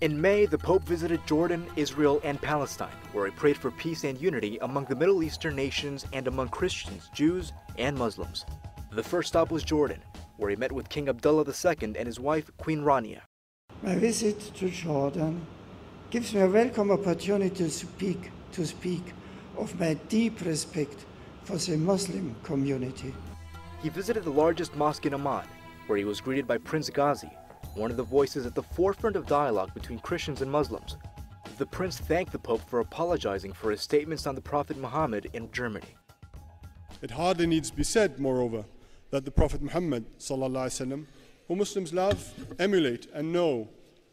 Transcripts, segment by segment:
In May, the Pope visited Jordan, Israel, and Palestine, where he prayed for peace and unity among the Middle Eastern nations and among Christians, Jews, and Muslims. The first stop was Jordan, where he met with King Abdullah II and his wife, Queen Rania. My visit to Jordan gives me a welcome opportunity to speak of my deep respect for the Muslim community. He visited the largest mosque in Amman, where he was greeted by Prince Ghazi, one of the voices at the forefront of dialogue between Christians and Muslims. The prince thanked the Pope for apologizing for his statements on the Prophet Muhammad in Germany. It hardly needs to be said, moreover, that the Prophet Muhammad ﷺ, who Muslims love, emulate, and know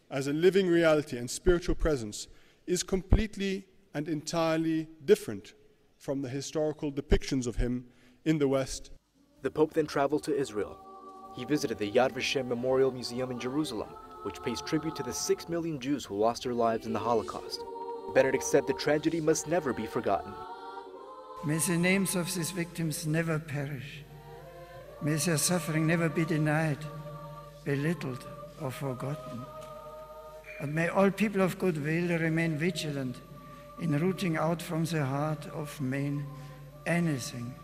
as a living reality and spiritual presence, is completely and entirely different from the historical depictions of him in the West. The Pope then traveled to Israel. He visited the Yad Vashem Memorial Museum in Jerusalem, which pays tribute to the 6 million Jews who lost their lives in the Holocaust. Benedict said the tragedy must never be forgotten. May the names of these victims never perish. May their suffering never be denied, belittled, or forgotten. And may all people of goodwill remain vigilant in rooting out from the heart of men anything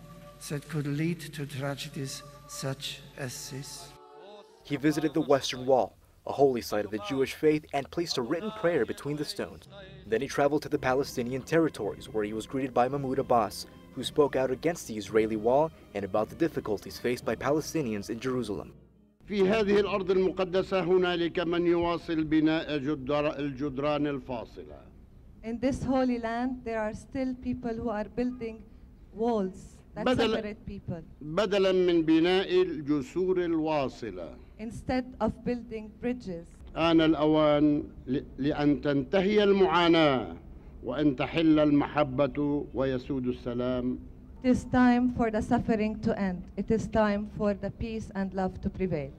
that could lead to tragedies such as this. He visited the Western Wall, a holy site of the Jewish faith, and placed a written prayer between the stones. Then he traveled to the Palestinian territories, where he was greeted by Mahmoud Abbas, who spoke out against the Israeli wall and about the difficulties faced by Palestinians in Jerusalem. في هذه الأرض المقدسة هنالك من يواصل بناء الجدران الفاصلة. In this holy land, there are still people who are building walls that separate people. بدلا من بناء الجسور الواصلة. Instead of building bridges. آن الأوان لأن تنتهي المعاناة وأن تحل المحبة ويسود السلام. It is time for the suffering to end. It is time for the peace and love to prevail.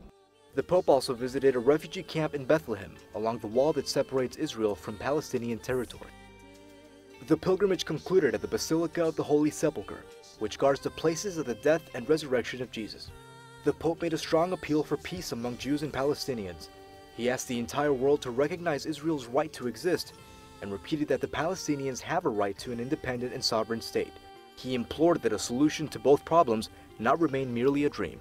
The Pope also visited a refugee camp in Bethlehem, along the wall that separates Israel from Palestinian territory. The pilgrimage concluded at the Basilica of the Holy Sepulchre, which guards the places of the death and resurrection of Jesus. The Pope made a strong appeal for peace among Jews and Palestinians. He asked the entire world to recognize Israel's right to exist, and repeated that the Palestinians have a right to an independent and sovereign state. He implored that a solution to both problems not remain merely a dream.